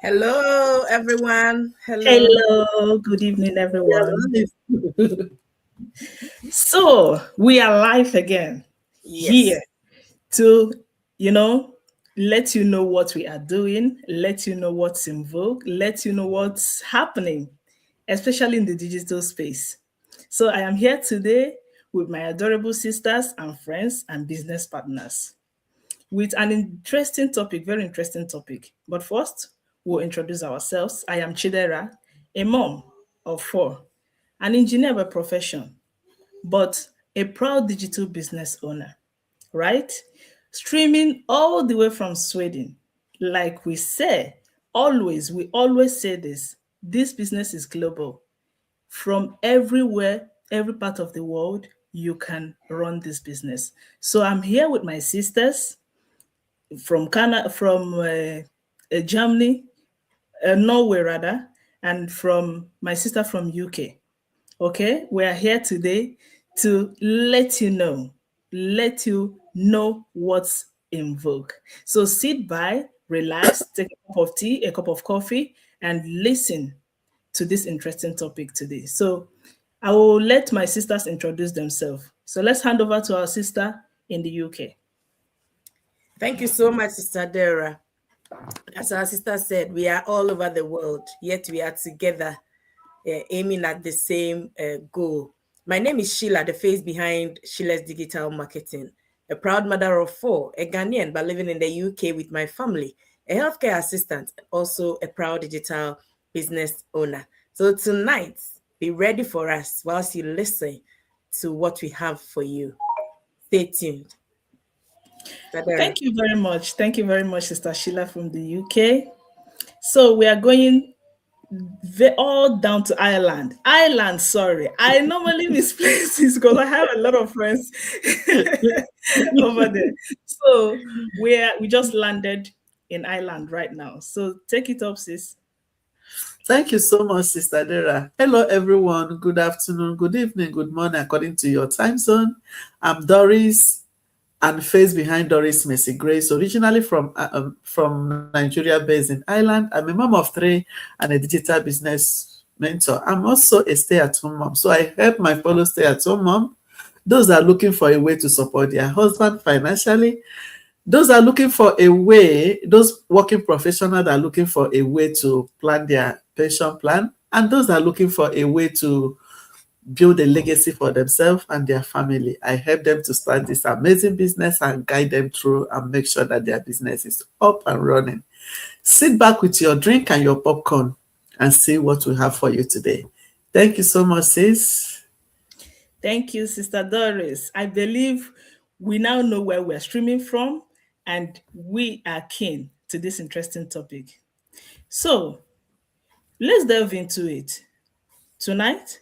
Hello, everyone. Hello. Hello, good evening, everyone. Yes. So, we are live again here Yes. to, you know, let you know what we are doing, let you know what's in vogue, let you know what's happening, especially in the digital space. So, I am here today with my adorable sisters and friends and business partners with an interesting topic, very interesting topic. But first, we'll introduce ourselves. I am Chidera, a mom of four, an engineer by profession, but a proud digital business owner, right? Streaming all the way from Sweden. Like we always say this business is global. From everywhere, every part of the world, you can run this business. So I'm here with my sisters from Canada, from Germany, Norway rather, and from my sister from UK. Okay, we are here today to let you know what's in vogue. So sit by, relax, take a cup of tea, a cup of coffee, and listen to this interesting topic today. So I will let my sisters introduce themselves. So let's hand over to our sister in the UK. Thank you so much, Sister Dara. As our sister said, we are all over the world, yet we are together, aiming at the same goal. My name is Sheila, the face behind Sheila's Digital Marketing, a proud mother of four, a Ghanaian, but living in the UK with my family, a healthcare assistant, also a proud digital business owner. So tonight, be ready for us whilst you listen to what we have for you. Stay tuned. Sister Thank you very much. Thank you very much, Sister Sheila from the UK. So we are going all down to Ireland. Ireland, sorry. I normally misplace this because I have a lot of friends over there. So we just landed in Ireland right now. So take it up, sis. Thank you so much, Sister Dara. Hello, everyone. Good afternoon, good evening, good morning, according to your time zone. I'm Doris, and face behind Doris Mercy Grace, originally from Nigeria, based in Ireland. I'm a mom of three and a digital business mentor. I'm also a stay-at-home mom, so I help my fellow stay-at-home mom, those that are looking for a way to support their husband financially, those are looking for a way, those working professionals that are looking for a way to plan their pension plan, and those that are looking for a way to build a legacy for themselves and their family. I help them to start this amazing business and guide them through and make sure that their business is up and running. Sit back with your drink and your popcorn and see what we have for you today. Thank you so much, sis. Thank you, Sister Doris. I believe we now know where we're streaming from and we are keen to this interesting topic. So let's delve into it. Tonight,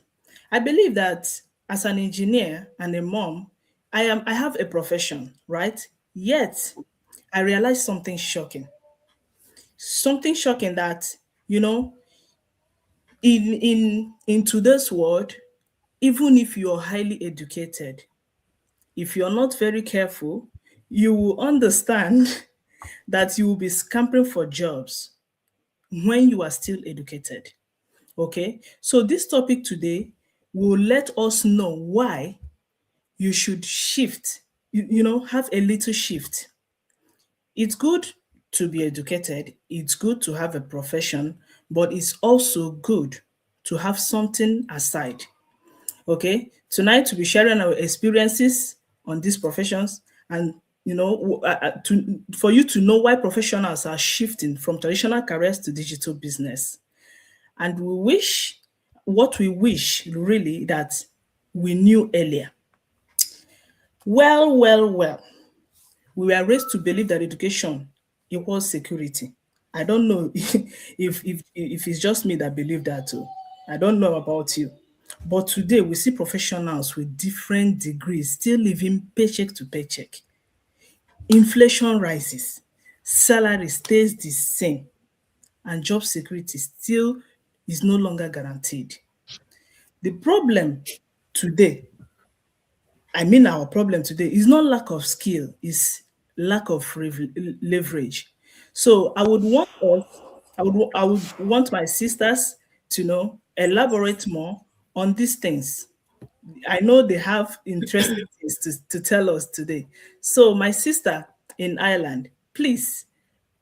I believe that as an engineer and a mom, I have a profession, right? Yet I realized something shocking. Something shocking that, you know, in today's world, even if you're highly educated, if you're not very careful, you will understand that you will be scampering for jobs when you are still educated. Okay? So this topic today will let us know why you should shift, have a little shift. It's good to be educated, it's good to have a profession, but it's also good to have something aside. Okay, tonight we'll be sharing our experiences on these professions and for you to know why professionals are shifting from traditional careers to digital business. And we wish really that we knew earlier. Well, we were raised to believe that education equals security. I don't know if it's just me that believe that too. I don't know about you. But today we see professionals with different degrees still living paycheck to paycheck. Inflation rises, salary stays the same, and job security still is no longer guaranteed. The problem today, our problem today is not lack of skill, is lack of leverage. So I would want us I would want my sisters to elaborate more on these things. I know they have interesting things to tell us today. So, my sister in Ireland, please,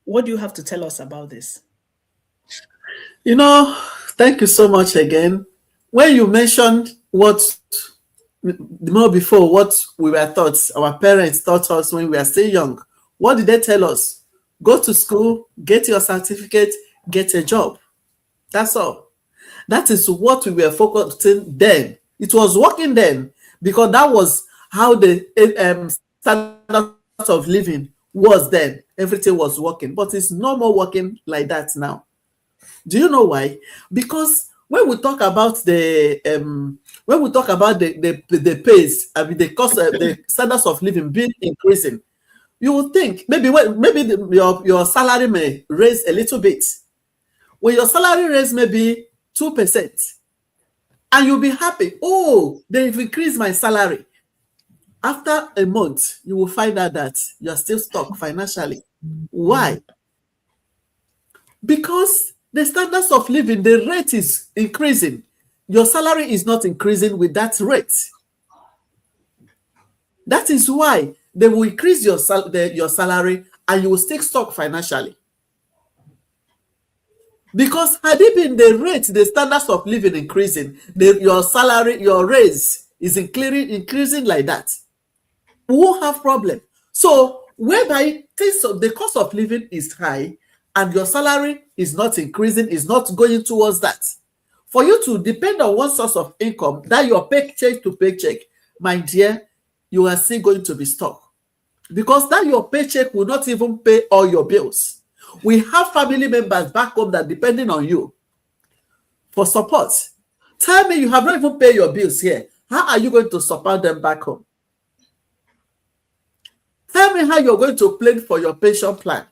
what do you have to tell us about this? You know, thank you so much again. When you mentioned what the more before, what we were taught, our parents taught us when we were still young, what did they tell us? Go to school, get your certificate, get a job. That's all. That is what we were focusing then. It was working then because that was how the standard of living was then. Everything was working, but it's no more working like that now. Do you know why? Because when we talk about the the pace, I mean the cost, the standards of living being increasing, you would think maybe your salary may raise a little bit. When your salary raise maybe 2%, and you'll be happy. Oh, they've increased my salary. After a month, you will find out that you're still stuck financially. Why? Because the standards of living, the rate is increasing. Your salary is not increasing with that rate. That is why they will increase your salary and you will stay stuck financially. Because had it been the rate, the standards of living increasing, your salary, your raise is increasing like that, we won't have problem. So whereby the cost of living is high and your salary is not increasing, is not going towards that. For you to depend on one source of income, that your paycheck to paycheck, my dear, you are still going to be stuck. Because that your paycheck will not even pay all your bills. We have family members back home that depending on you for support. Tell me you have not even paid your bills here. How are you going to support them back home? Tell me how you're going to plan for your pension plan.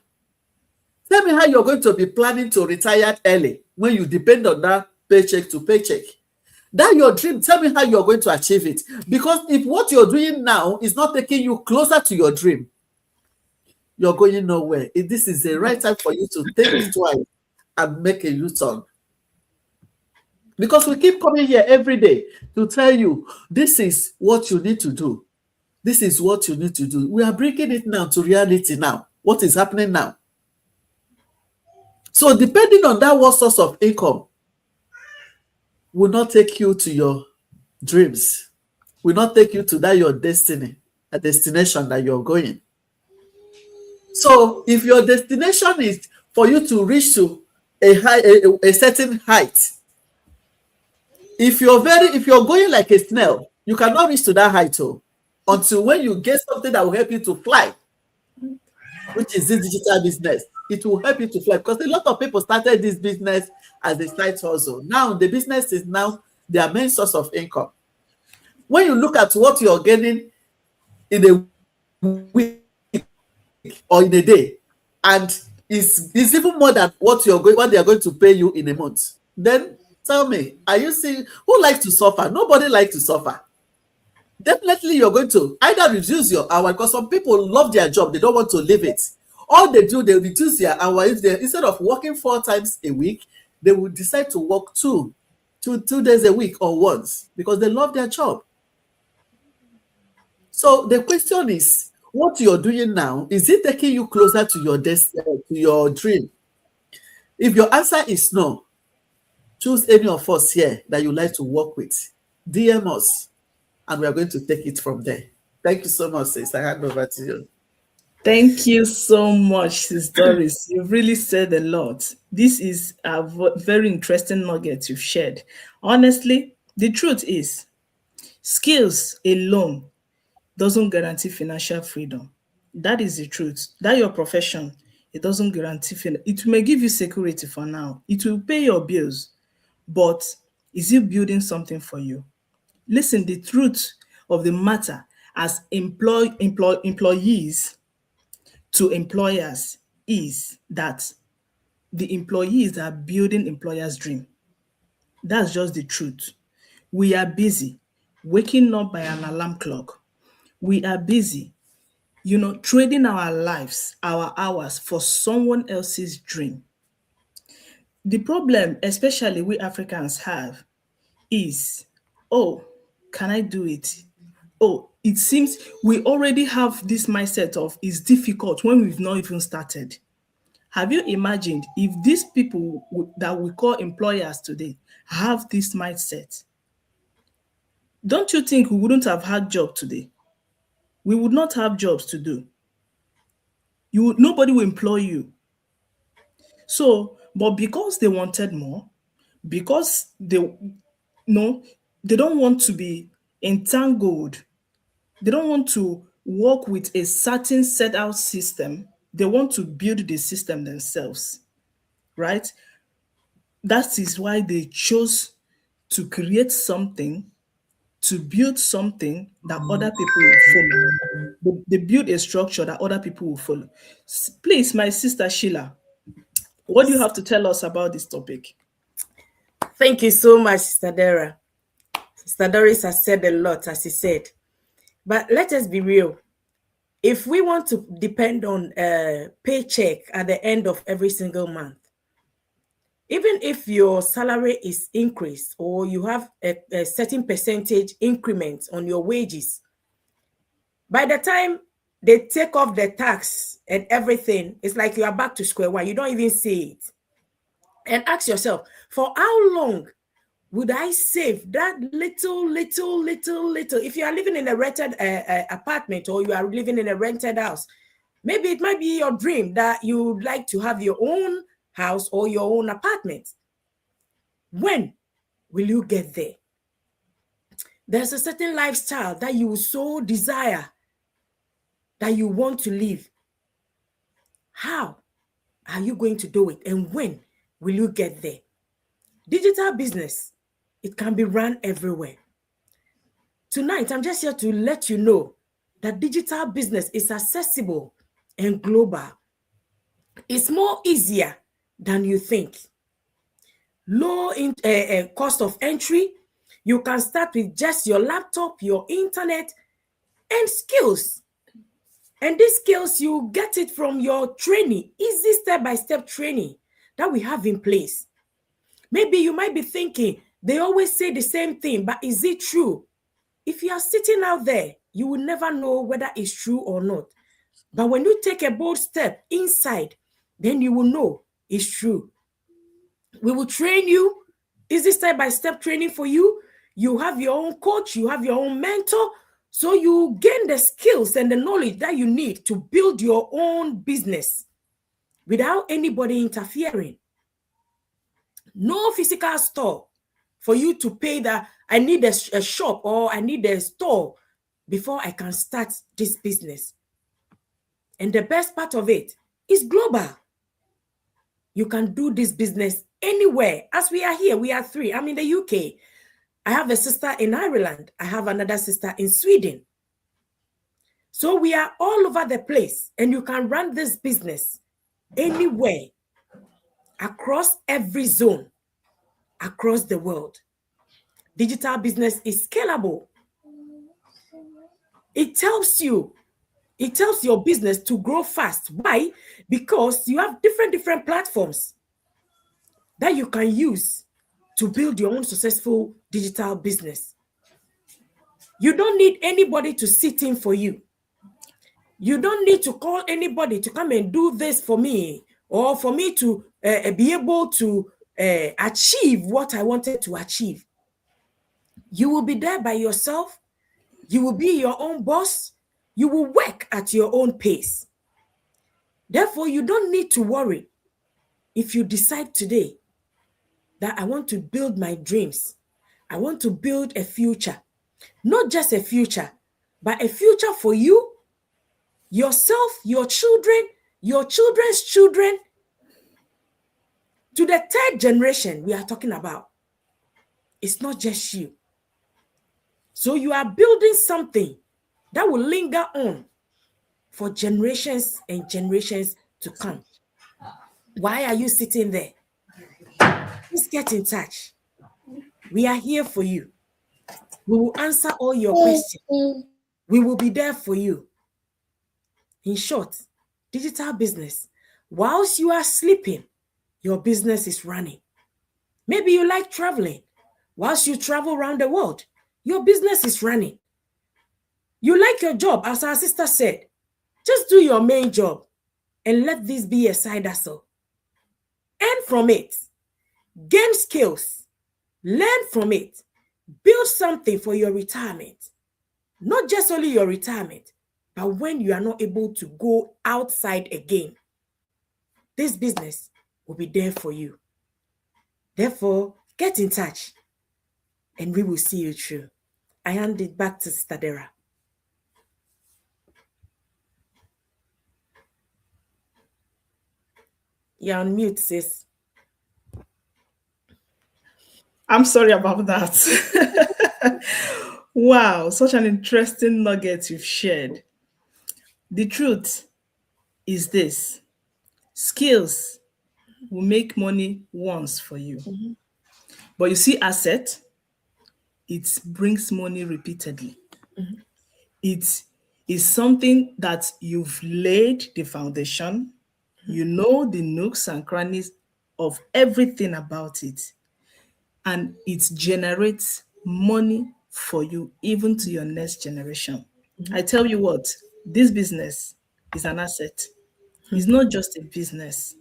Tell me how you're going to be planning to retire early when you depend on that paycheck to paycheck. That your dream, tell me how you're going to achieve it. Because if what you're doing now is not taking you closer to your dream, you're going nowhere. This is the right time for you to think it twice and make a U-turn. Because we keep coming here every day to tell you, this is what you need to do. This is what you need to do. We are bringing it now to reality now. What is happening now? So depending on that, what source of income will not take you to your dreams, will not take you to that your destiny, a destination that you're going. So if your destination is for you to reach to a certain height, if you're going like a snail, you cannot reach to that height until when you get something that will help you to fly, which is this digital business. It will help you to fly because a lot of people started this business as a side hustle. Now the business is now their main source of income. When you look at what you're getting in a week or in a day, and it's even more than what they are going to pay you in a month, then tell me, are you seeing who likes to suffer? Nobody likes to suffer. Definitely you're going to either reduce your hour, because some people love their job, they don't want to leave it. All they do, they reduce their hour. Instead of working 4 times a week, they will decide to work two days a week or once because they love their job. So the question is, what you're doing now, is it taking you closer to your destiny, to your dream? If your answer is no, choose any of us here that you like to work with. DM us, and we are going to take it from there. Thank you so much, sis. I hand over to you. Thank you so much, Sis Doris. You've really said a lot. This is a very interesting nugget you've shared. Honestly, the truth is, skills alone doesn't guarantee financial freedom. That is the truth. That your profession, it doesn't guarantee it may give you security for now. It will pay your bills, but is it building something for you? Listen, the truth of the matter as employees to employers is that the employees are building employers' dream. That's just the truth. We are busy waking up by an alarm clock. We are busy, trading our lives, our hours for someone else's dream. the problem, especially we Africans have, is, oh, can I do it? Oh, it seems we already have this mindset of it's difficult when we've not even started. Have you imagined if these people that we call employers today have this mindset? Don't you think we wouldn't have had job today? We would not have jobs to do. Nobody will employ you. So, but because they wanted more, because they don't want to be entangled, they don't want to work with a certain set out system. They want to build the system themselves, right? That is why they chose to create something, to build something that other people will follow. They build a structure that other people will follow. Please, my sister Sheila, what do you have to tell us about this topic? Thank you so much, Sister Dara. Sister Doris has said a lot, as he said. But let us be real. If we want to depend on a paycheck at the end of every single month, even if your salary is increased or you have a certain percentage increment on your wages, by the time they take off the tax and everything, it's like you are back to square one. You don't even see it. And ask yourself, for how long would I save that little? If you are living in a rented apartment or you are living in a rented house, maybe it might be your dream that you would like to have your own house or your own apartment. When will you get there? There's a certain lifestyle that you so desire that you want to live. How are you going to do it? And when will you get there? Digital business, it can be run everywhere. Tonight, I'm just here to let you know that digital business is accessible and global. It's more easier than you think. Low cost of entry. You can start with just your laptop, your internet, and skills. And these skills, you get it from your training, easy step-by-step training that we have in place. Maybe you might be thinking, they always say the same thing, but is it true? If you are sitting out there, you will never know whether it's true or not. But when you take a bold step inside, then you will know it's true. We will train you, easy step-by-step training for you. You have your own coach, you have your own mentor, so you gain the skills and the knowledge that you need to build your own business without anybody interfering. No physical store for you to pay that I need a shop or I need a store before I can start this business. And the best part of it is global. You can do this business anywhere. As we are here, we are three. I'm in the UK. I have a sister in Ireland. I have another sister in Sweden. So we are all over the place, and you can run this business anywhere, across every zone, across the world. Digital business is scalable. It helps you. It helps your business to grow fast. Why? Because you have different platforms that you can use to build your own successful digital business. You don't need anybody to sit in for you. You don't need to call anybody to come and do this for me or for me to be able to achieve what I wanted to achieve. You will be there by yourself. You will be your own boss. You will work at your own pace. Therefore, you don't need to worry if you decide today that I want to build my dreams. I want to build a future. Not just a future, but a future for you, yourself, your children, your children's children, to the third generation we are talking about. It's not just you. So you are building something that will linger on for generations and generations to come. Why are you sitting there? Please get in touch. We are here for you. We will answer all your questions. We will be there for you. In short, digital business, whilst you are sleeping, your business is running. Maybe you like traveling. Whilst you travel around the world, your business is running. You like your job, as our sister said. Just do your main job and let this be a side hustle. Earn from it. Gain skills. Learn from it. Build something for your retirement. Not just only your retirement, but when you are not able to go outside again, this business will be there for you. Therefore, get in touch and we will see you through. I hand it back to Sister Dara. You're on mute, sis. I'm sorry about that. Wow, such an interesting nugget you've shared. The truth is this: skills will make money once for you. But you see, asset, it brings money repeatedly. It is something that you've laid the foundation. You know the nooks and crannies of everything about it. And it generates money for you, even to your next generation. I tell you what, this business is an asset. It's not just a business.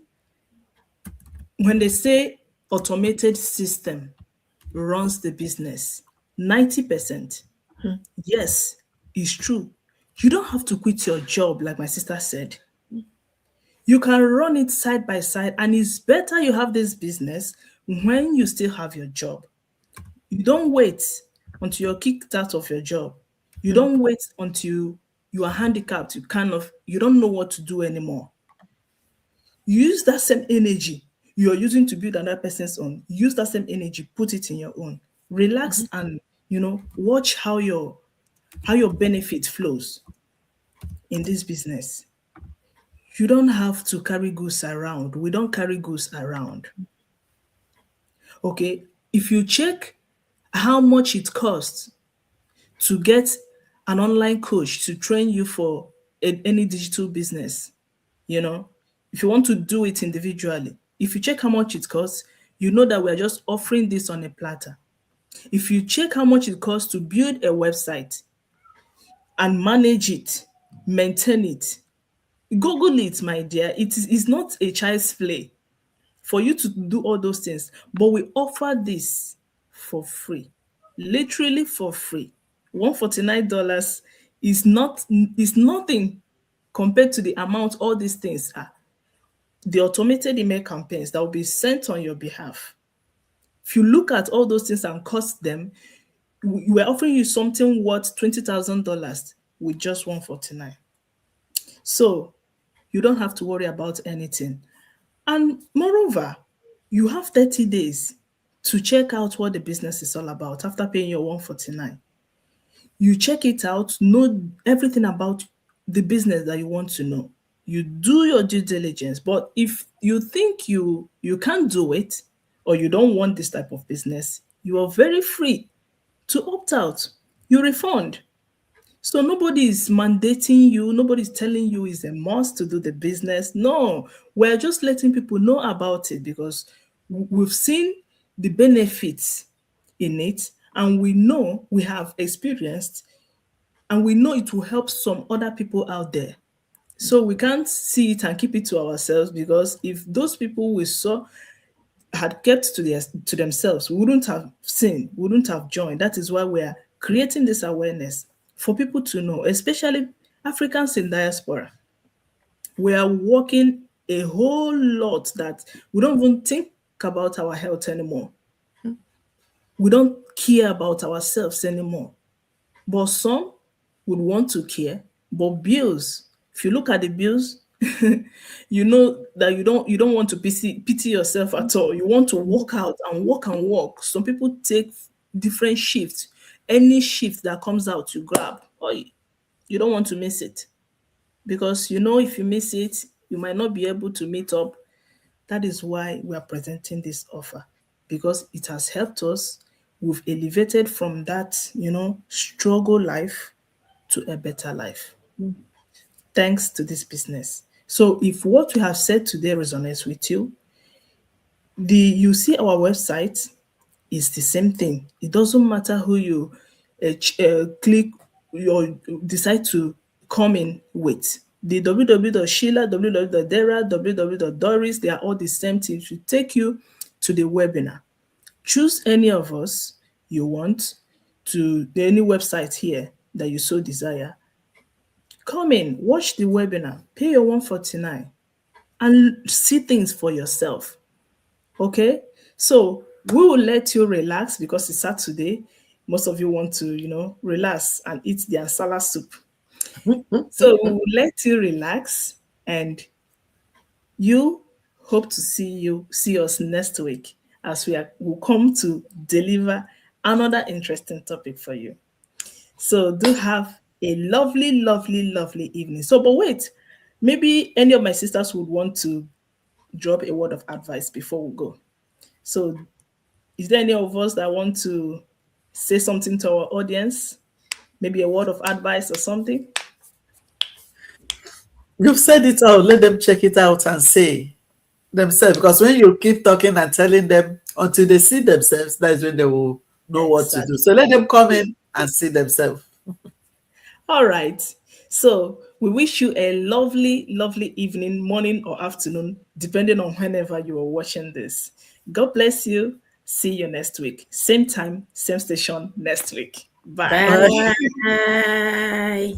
When they say automated system runs the business, 90%, yes, it's true. You don't have to quit your job, like my sister said. You can run it side by side, and it's better you have this business when you still have your job. You don't wait until you're kicked out of your job. You don't wait until you are handicapped. You don't know what to do anymore. Use that same energy you're using to build another person's own. Use that same energy, put it in your own. Relax and watch how your benefit flows in this business. You don't have to carry goods around. We don't carry goods around. Okay, if you check how much it costs to get an online coach to train you for any digital business, if you want to do it individually, if you check how much it costs, you know that we're just offering this on a platter. If you check how much it costs to build a website and manage it, maintain it, Google it, my dear. It's not a child's play for you to do all those things, but we offer this for free, literally for free. $149 is nothing compared to the amount all these things are. The automated email campaigns that will be sent on your behalf. If you look at all those things and cost them, we're offering you something worth $20,000 with just $149. So you don't have to worry about anything. And moreover, you have 30 days to check out what the business is all about after paying your $149. You check it out, know everything about the business that you want to know. You do your due diligence. But if you think you can't do it, or you don't want this type of business, you are very free to opt out. You refund. So nobody is mandating you. Nobody is telling you it's a must to do the business. No, we're just letting people know about it because we've seen the benefits in it, and we know we have experienced, and we know it will help some other people out there. So we can't see it and keep it to ourselves, because if those people we saw had kept to themselves, we wouldn't have seen, wouldn't have joined. That is why we are creating this awareness for people to know, especially Africans in diaspora. We are working a whole lot that we don't even think about our health anymore. We don't care about ourselves anymore. But some would want to care. But bills, if you look at the bills, you know that you don't want to pity yourself at all. You want to work out and work. Some people take different shifts. Any shift that comes out, you grab. Or you don't want to miss it. Because if you miss it, you might not be able to meet up. That is why we are presenting this offer. Because it has helped us. We've elevated from that, struggle life to a better life. Thanks to this business. So if what we have said today resonates with you, You see our website is the same thing. It doesn't matter who you click or decide to come in with. The www.sheila, www.dera, www.doris, they are all the same thing. It should take you to the webinar. Choose any of us you want to any website here that you so desire. Come in, watch the webinar, pay your 149 and see things for yourself. Okay? So we will let you relax because it's Saturday. Most of you want to, relax and eat the ansala soup. So we will let you relax and you hope to see us next week as will come to deliver another interesting topic for you. So do have a lovely, lovely, lovely evening. So, but wait, maybe any of my sisters would want to drop a word of advice before we go. So, is there any of us that want to say something to our audience? Maybe a word of advice or something? You've said it all. Let them check it out and say themselves. Because when you keep talking and telling them until they see themselves, that is when they will know what to do. Exactly. So let them come in and see themselves. All right. So we wish you a lovely, lovely evening, morning, or afternoon, depending on whenever you are watching this. God bless you. See you next week. Same time, same station next week. Bye. Bye. Bye.